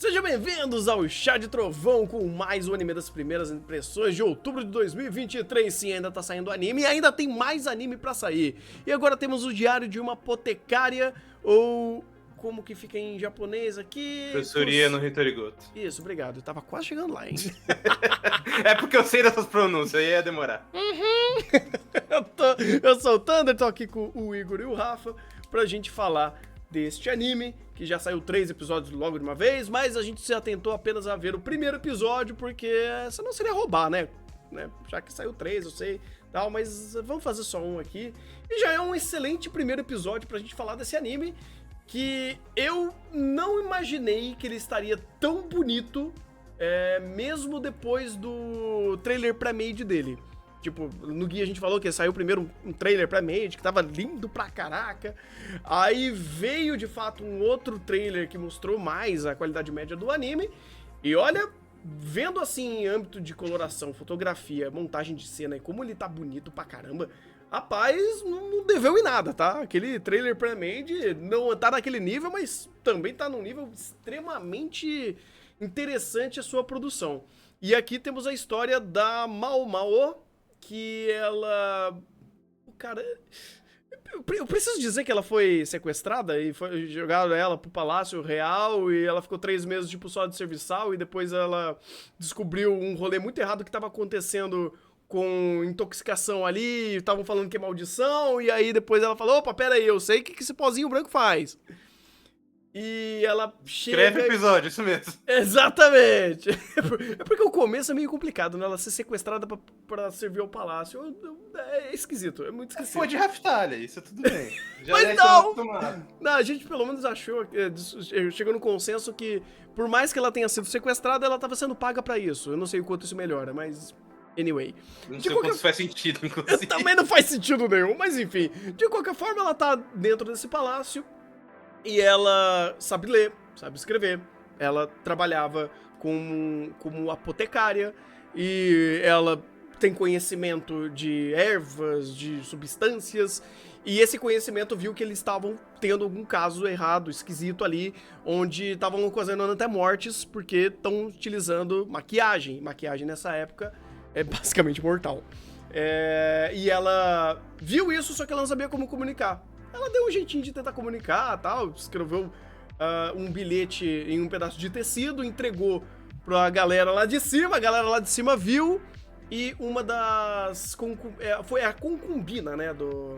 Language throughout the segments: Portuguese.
Sejam bem-vindos ao Chá de Trovão com mais um anime das primeiras impressões de outubro de 2023. Sim, ainda tá saindo anime e ainda tem mais anime pra sair. E agora temos o Diário de uma Apotecária, ou como que fica em japonês aqui? Professoria no Hitorigoto. Isso, obrigado. Eu tava quase chegando lá, hein? É porque eu sei dessas pronúncias, aí ia demorar. Eu sou o Thunder, tô aqui com o Igor e o Rafa pra gente falar deste anime, que já saiu 3 episódios logo de uma vez, mas a gente se atentou apenas a ver o primeiro episódio, porque senão seria roubar, né? Já que saiu 3, eu sei, tal, mas vamos fazer só um aqui. E já é um excelente primeiro episódio pra gente falar desse anime, que eu não imaginei que ele estaria tão bonito, mesmo depois do trailer pré-made dele. Tipo, no guia a gente falou que saiu primeiro um trailer pré-made, que tava lindo pra caraca. Aí veio, de fato, um outro trailer que mostrou mais a qualidade média do anime. E olha, vendo assim, em âmbito de coloração, fotografia, montagem de cena e como ele tá bonito pra caramba, rapaz, não deveu em nada, tá? Aquele trailer pré-made não tá naquele nível, mas também tá num nível extremamente interessante a sua produção. E aqui temos a história da Mao Mao, que ela... Cara, eu preciso dizer que ela foi sequestrada e foi jogado ela pro Palácio Real e ela ficou 3 meses, tipo, só de serviçal e depois ela descobriu um rolê muito errado que tava acontecendo com intoxicação ali, estavam falando que é maldição, e aí depois ela falou, opa, pera aí, eu sei o que esse pozinho branco faz. E ela chega... Escreve episódio, isso mesmo. Exatamente! É porque o começo é meio complicado, né? Ela ser sequestrada pra servir ao palácio. É esquisito, é muito esquisito. Foi de Raftalha, isso é tudo bem. Já Mas é não! tomado. Não, a gente pelo menos achou, chegou no consenso que, por mais que ela tenha sido sequestrada, ela tava sendo paga pra isso. Eu não sei o quanto isso melhora, mas... Anyway. Não sei o quanto isso faz sentido, inclusive. Também não faz sentido nenhum, mas enfim. De qualquer forma, ela tá dentro desse palácio. E ela sabe ler, sabe escrever. Ela trabalhava como apotecária e ela tem conhecimento de ervas, de substâncias. E esse conhecimento viu que eles estavam tendo algum caso errado, esquisito ali, onde estavam ocasionando até mortes porque estão utilizando maquiagem. Maquiagem nessa época é basicamente mortal. E ela viu isso, só que ela não sabia como comunicar. Ela deu um jeitinho de tentar comunicar, tal, escreveu um bilhete em um pedaço de tecido, entregou pra galera lá de cima, a galera lá de cima viu, e uma das... foi a concubina, né, do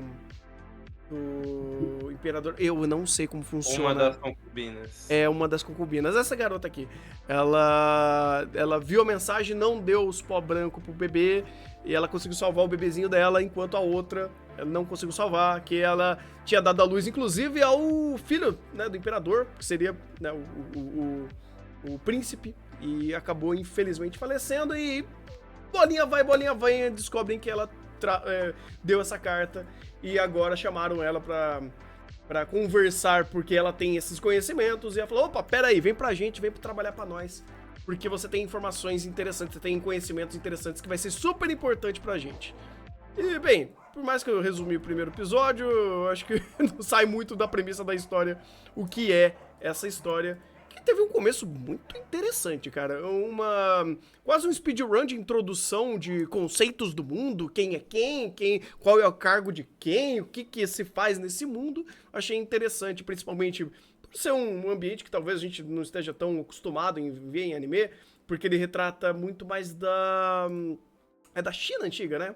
imperador. Eu não sei como funciona. Uma das concubinas. É, uma das concubinas. Essa garota aqui, ela viu a mensagem, não deu os pó branco pro bebê, e ela conseguiu salvar o bebezinho dela, enquanto a outra ela não conseguiu salvar, que ela tinha dado a luz, inclusive, ao filho, né, do imperador, que seria, né, o príncipe, e acabou, infelizmente, falecendo, e bolinha vai, descobrem que ela deu essa carta, e agora chamaram ela pra conversar, porque ela tem esses conhecimentos, e ela falou, opa, pera aí, vem pra gente, vem pra trabalhar pra nós, porque você tem informações interessantes, você tem conhecimentos interessantes, que vai ser super importante pra gente. E, bem, por mais que eu resumi o primeiro episódio, eu acho que não sai muito da premissa da história o que é essa história, que teve um começo muito interessante, cara. Quase um speedrun de introdução de conceitos do mundo, quem é quem, qual é o cargo de quem, o que se faz nesse mundo. Achei interessante, principalmente por ser um ambiente que talvez a gente não esteja tão acostumado em ver em anime, porque ele retrata muito mais da China antiga, né?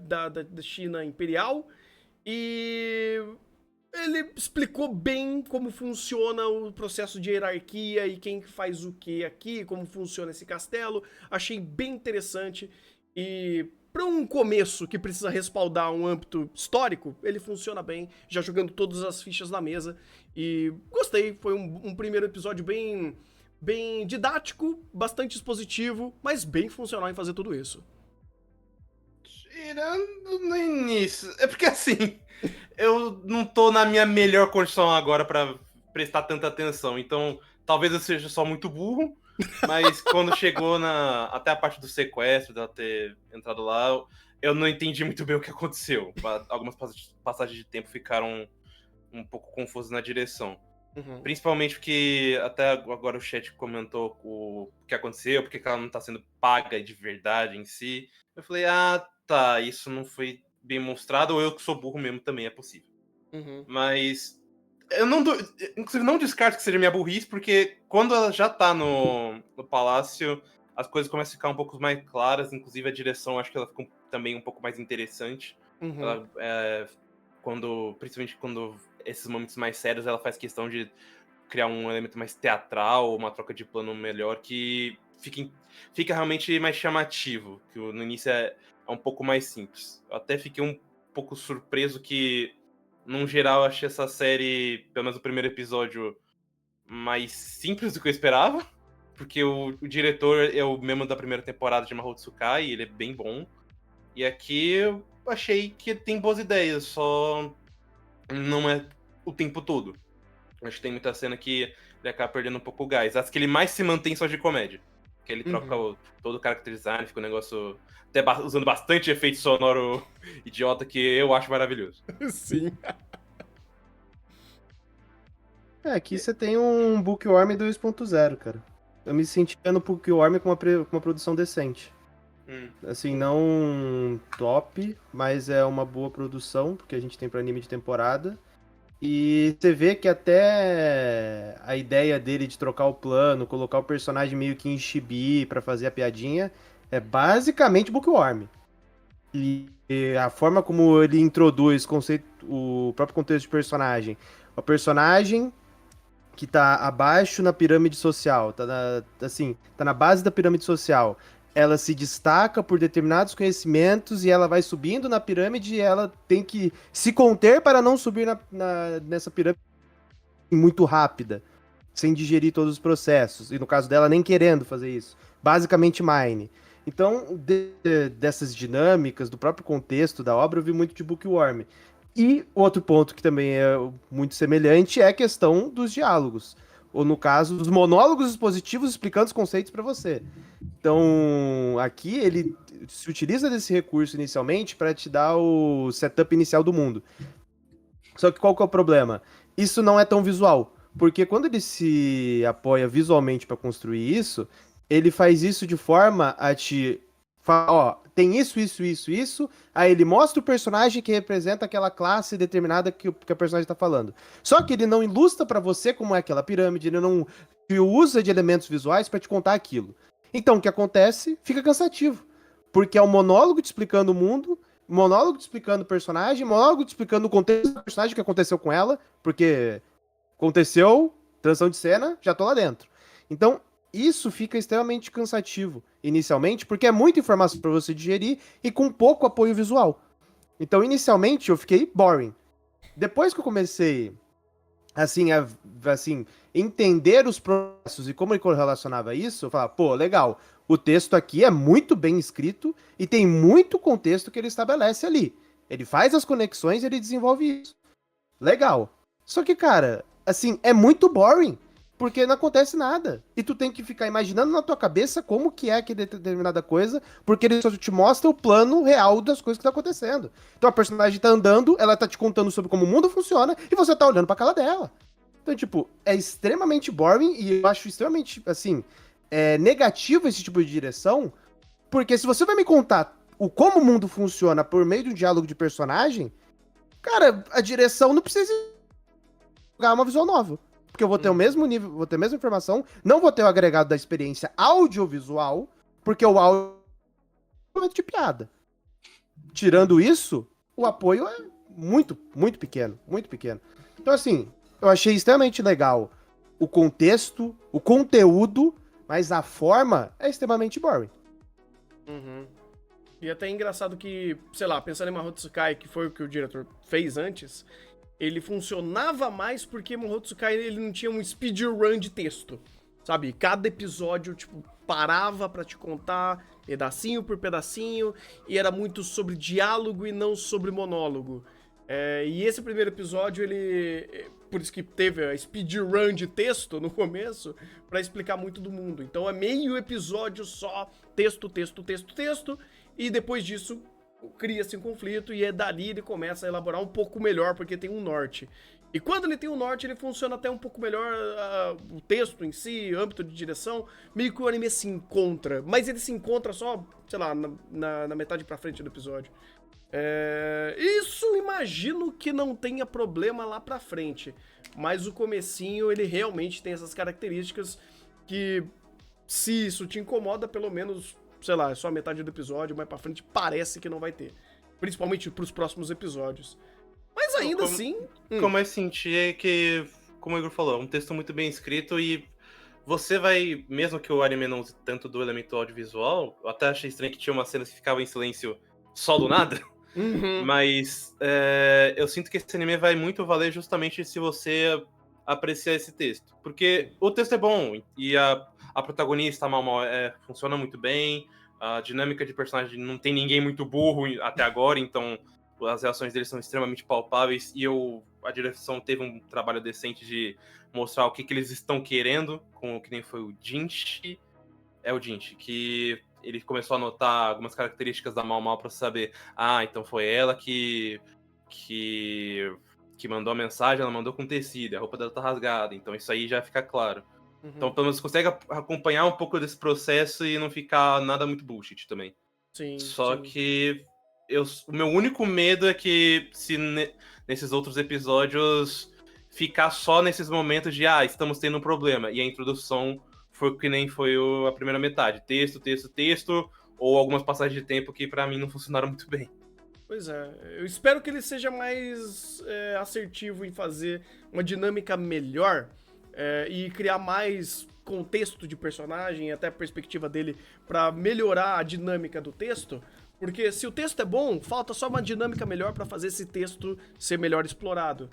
Da China imperial, e ele explicou bem como funciona o processo de hierarquia e quem faz o que aqui, como funciona esse castelo. Achei bem interessante, e para um começo que precisa respaldar um âmbito histórico, ele funciona bem, já jogando todas as fichas na mesa, e gostei. Foi um primeiro episódio bem didático, bastante expositivo, mas bem funcional em fazer tudo isso. Tirando no início. É porque assim, eu não tô na minha melhor condição agora pra prestar tanta atenção. Então, talvez eu seja só muito burro. Mas quando chegou até a parte do sequestro, dela ter entrado lá, eu não entendi muito bem o que aconteceu. Algumas passagens de tempo ficaram um pouco confusas na direção. Uhum. Principalmente porque até agora o chat comentou o que aconteceu, porque ela não tá sendo paga de verdade em si. Eu falei, tá, isso não foi bem mostrado, ou eu que sou burro mesmo também é possível. Uhum. Mas eu não inclusive não descarto que seja minha burrice, porque quando ela já tá no palácio, as coisas começam a ficar um pouco mais claras, inclusive a direção acho que ela fica também um pouco mais interessante. Uhum. Ela, principalmente quando esses momentos mais sérios, ela faz questão de criar um elemento mais teatral, uma troca de plano melhor, que fica realmente mais chamativo, que no início é um pouco mais simples. Eu até fiquei um pouco surpreso que, num geral, eu achei essa série, pelo menos o primeiro episódio, mais simples do que eu esperava, porque o diretor é o mesmo da primeira temporada de Mahou Tsukai, e ele é bem bom. E aqui eu achei que tem boas ideias, só não é o tempo todo. Acho que tem muita cena que ele acaba perdendo um pouco o gás. As que ele mais se mantém são as de comédia. Que ele troca todo o character design, fica um negócio até usando bastante efeito sonoro idiota que eu acho maravilhoso. Sim. Aqui você tem um Bookworm 2.0, cara. Eu me senti vendo Bookworm com uma produção decente. Assim, não top, mas é uma boa produção, porque a gente tem pra anime de temporada. E você vê que até a ideia dele de trocar o plano, colocar o personagem meio que em chibi pra fazer a piadinha, é basicamente Bookworm. E a forma como ele introduz o próprio contexto de personagem. O personagem que tá abaixo na pirâmide social, tá na base da pirâmide social. Ela se destaca por determinados conhecimentos e ela vai subindo na pirâmide e ela tem que se conter para não subir nessa pirâmide muito rápida, sem digerir todos os processos. E no caso dela, nem querendo fazer isso. Basicamente, Mine. Então, dessas dinâmicas, do próprio contexto da obra, eu vi muito de Bookworm. E outro ponto que também é muito semelhante é a questão dos diálogos. Ou, no caso, dos monólogos expositivos explicando os conceitos para você. Então, aqui ele se utiliza desse recurso inicialmente para te dar o setup inicial do mundo. Só que qual que é o problema? Isso não é tão visual. Porque quando ele se apoia visualmente para construir isso, ele faz isso de forma a te falar, ó, tem isso. Aí ele mostra o personagem que representa aquela classe determinada que a personagem tá falando. Só que ele não ilustra para você como é aquela pirâmide, ele não usa de elementos visuais para te contar aquilo. Então, o que acontece? Fica cansativo. Porque é um monólogo te explicando o mundo, monólogo te explicando o personagem, monólogo te explicando o contexto do personagem, o que aconteceu com ela, porque aconteceu, transição de cena, já tô lá dentro. Então, isso fica extremamente cansativo inicialmente, porque é muita informação para você digerir e com pouco apoio visual. Então, inicialmente, eu fiquei boring. Depois que eu comecei assim, entender os processos e como ele correlacionava isso, eu falava, pô, legal, o texto aqui é muito bem escrito e tem muito contexto que ele estabelece ali. Ele faz as conexões e ele desenvolve isso. Legal. Só que, cara, assim, é muito boring, porque não acontece nada. E tu tem que ficar imaginando na tua cabeça como que é que determinada coisa, porque ele só te mostra o plano real das coisas que tá acontecendo. Então a personagem tá andando, ela tá te contando sobre como o mundo funciona, e você tá olhando pra cara dela. Então, tipo, é extremamente boring, e eu acho extremamente, assim, negativo esse tipo de direção, porque se você vai me contar como o mundo funciona por meio de um diálogo de personagem, cara, a direção não precisa jogar uma visual nova. Porque eu vou ter o mesmo nível, vou ter a mesma informação, não vou ter o agregado da experiência audiovisual, porque o áudio é um momento de piada. Tirando isso, o apoio é muito, muito pequeno, muito pequeno. Então, assim, eu achei extremamente legal o contexto, o conteúdo, mas a forma é extremamente boring. Uhum. E até é engraçado que, sei lá, pensando em Mahou Tsukai, que foi o que o diretor fez antes, ele funcionava mais porque Mahou Tsukai ele não tinha um speedrun de texto, sabe? Cada episódio, tipo, parava pra te contar pedacinho por pedacinho e era muito sobre diálogo e não sobre monólogo. E esse primeiro episódio, ele... Por isso que teve a speedrun de texto no começo, pra explicar muito do mundo. Então é meio episódio só, texto, e depois disso cria-se um conflito e dali ele começa a elaborar um pouco melhor, porque tem um norte. E quando ele tem o norte, ele funciona até um pouco melhor, o texto em si, âmbito de direção, meio que o anime se encontra. Mas ele se encontra só, sei lá, na metade pra frente do episódio. Isso imagino que não tenha problema lá pra frente. Mas o comecinho, ele realmente tem essas características que, se isso te incomoda, pelo menos, sei lá, é só a metade do episódio, mais pra frente parece que não vai ter. Principalmente pros próximos episódios. Mas ainda assim... Como eu senti é que, como o Igor falou, é um texto muito bem escrito e você vai, mesmo que o anime não use tanto do elemento audiovisual, eu até achei estranho que tinha umas cenas que ficavam em silêncio só do nada, mas eu sinto que esse anime vai muito valer justamente se você apreciar esse texto. Porque o texto é bom e a protagonista, a Mal funciona muito bem, a dinâmica de personagem não tem ninguém muito burro até agora, então... As reações deles são extremamente palpáveis e a direção teve um trabalho decente de mostrar o que eles estão querendo, com que nem foi o Jinchi. É o Jinchi, que ele começou a notar algumas características da Mal pra saber, então foi ela que mandou a mensagem, ela mandou com tecido, a roupa dela tá rasgada, então isso aí já fica claro. Então pelo menos consegue acompanhar um pouco desse processo e não ficar nada muito bullshit também. Sim, Só sim. que o meu único medo é que se nesses outros episódios ficar só nesses momentos de estamos tendo um problema, e a introdução foi que nem foi a primeira metade, texto, ou algumas passagens de tempo que pra mim não funcionaram muito bem. Pois é, eu espero que ele seja mais assertivo em fazer uma dinâmica melhor e criar mais contexto de personagem, até a perspectiva dele, pra melhorar a dinâmica do texto. Porque se o texto é bom, falta só uma dinâmica melhor pra fazer esse texto ser melhor explorado.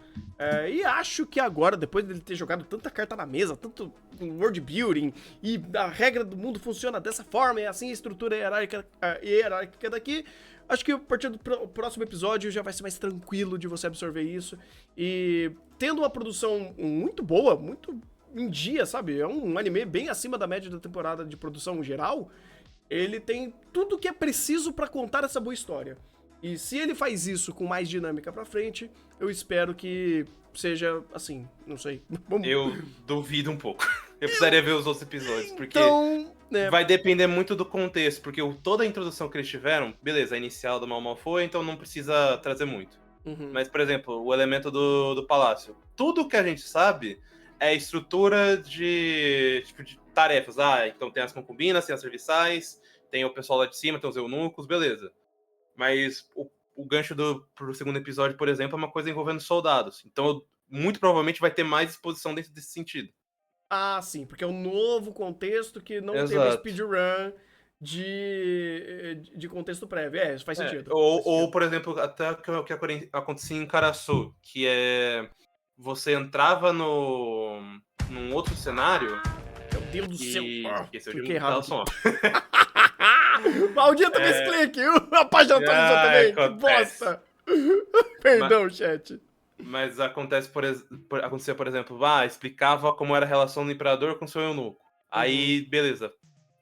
E acho que agora, depois dele ter jogado tanta carta na mesa, tanto world building, e a regra do mundo funciona dessa forma, e assim a estrutura hierárquica daqui, acho que a partir do próximo episódio já vai ser mais tranquilo de você absorver isso. E tendo uma produção muito boa, muito em dia, sabe? É um anime bem acima da média da temporada de produção geral. Ele tem tudo que é preciso pra contar essa boa história. E se ele faz isso com mais dinâmica pra frente, eu espero que seja assim, não sei. Eu duvido um pouco. Eu precisaria ver os outros episódios, porque Então, vai depender muito do contexto, porque toda a introdução que eles tiveram, beleza, a inicial do Mal foi, então não precisa trazer muito. Mas, por exemplo, o elemento do palácio. Tudo que a gente sabe é a estrutura de tarefas. Então tem as concubinas, tem as serviçais, tem o pessoal lá de cima, tem os eunucos, beleza. Mas o gancho pro segundo episódio, por exemplo, é uma coisa envolvendo soldados. Então, muito provavelmente vai ter mais exposição dentro desse sentido. Sim, porque é um novo contexto que não Exato. teve speedrun de contexto prévio. Isso faz sentido. Ou, por exemplo, até o que acontecia em Karasu, que é... Você entrava num outro cenário... Meu Deus do céu. Esse é o Cliquei errado. aqui. Maldito misclick! A página atualizou também. Que Acontece. bosta! Perdão, chat. Mas acontecia, por exemplo, explicava como era a relação do imperador com seu eunuco. Aí, beleza.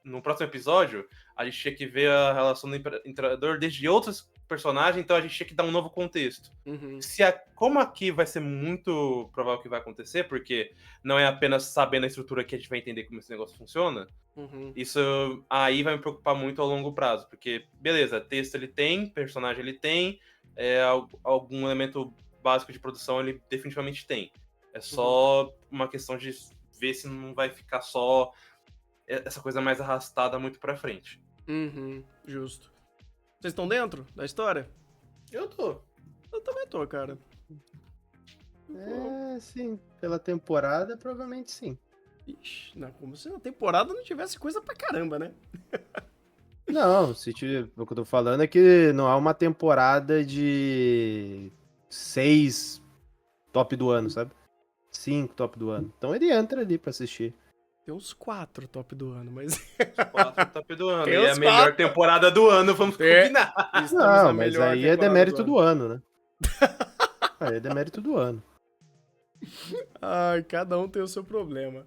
No próximo episódio, a gente tinha que ver a relação do imperador desde outros personagens, então a gente tinha que dar um novo contexto. Como aqui vai ser muito provável que vai acontecer, porque não é apenas sabendo a estrutura que a gente vai entender como esse negócio funciona, isso aí vai me preocupar muito a longo prazo, porque, beleza, texto ele tem, personagem ele tem, algum elemento básico de produção ele definitivamente tem. É só uma questão de ver se não vai ficar só essa coisa mais arrastada muito pra frente. Justo. Vocês estão dentro da história? Eu tô. Eu também tô, cara. Sim. Pela temporada, provavelmente sim. Ixi, não, como se na temporada não tivesse coisa pra caramba, né? Não, o que eu tô falando é que não é uma temporada de 6 top do ano, sabe? 5 top do ano. Então ele entra ali pra assistir. Tem uns 4 top do ano, mas... 4 top do ano. Tem E uns a melhor temporada do ano, vamos combinar. Não, mas aí é demérito do ano, né? Aí é demérito do ano. Ai, cada um tem o seu problema.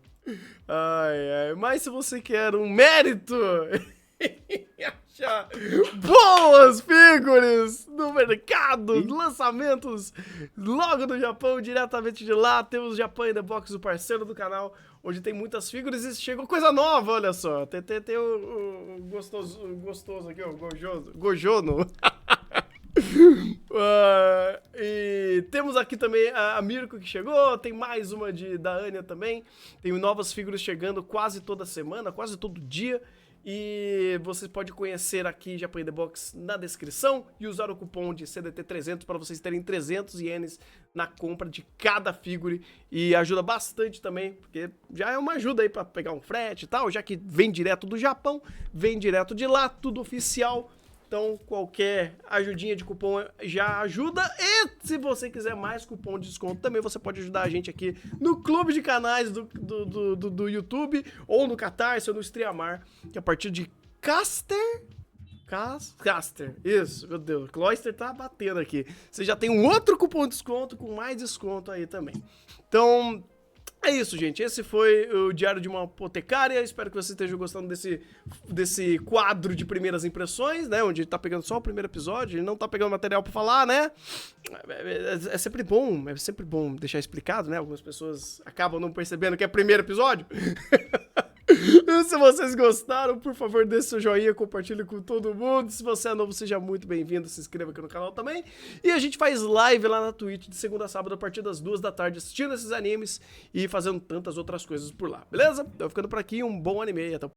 Mas se você quer um mérito achar boas figuras no mercado, lançamentos logo do Japão, diretamente de lá. Temos o Japan in the Box, o parceiro do canal, onde tem muitas figuras e chegou coisa nova, olha só. Tem o gostoso aqui, o Gojono. E temos aqui também a Mirko que chegou, tem mais uma da Anya também, tem novas figuras chegando quase toda semana, quase todo dia, e você pode conhecer aqui Japan in the Box na descrição e usar o cupom de CDT300 para vocês terem 300 ienes na compra de cada figure, e ajuda bastante também, porque já é uma ajuda aí para pegar um frete e tal, já que vem direto do Japão, vem direto de lá, tudo oficial. Então, qualquer ajudinha de cupom já ajuda. E se você quiser mais cupom de desconto, também você pode ajudar a gente aqui no clube de canais do YouTube, ou no Catarse, ou no Streamar, que a partir de Caster, isso, meu Deus, o Cloyster tá batendo aqui. Você já tem um outro cupom de desconto com mais desconto aí também. Então... é isso, gente. Esse foi o Diário de uma Apotecária. Espero que você esteja gostando desse quadro de primeiras impressões, né? Onde tá pegando só o primeiro episódio, ele não tá pegando material pra falar, né? É sempre bom deixar explicado, né? Algumas pessoas acabam não percebendo que é primeiro episódio. E se vocês gostaram, por favor, deixe seu joinha, compartilhe com todo mundo. Se você é novo, seja muito bem-vindo, se inscreva aqui no canal também. E a gente faz live lá na Twitch de segunda a sábado a partir das 2 da tarde, assistindo esses animes e fazendo tantas outras coisas por lá, beleza? Então ficando por aqui, um bom anime e até o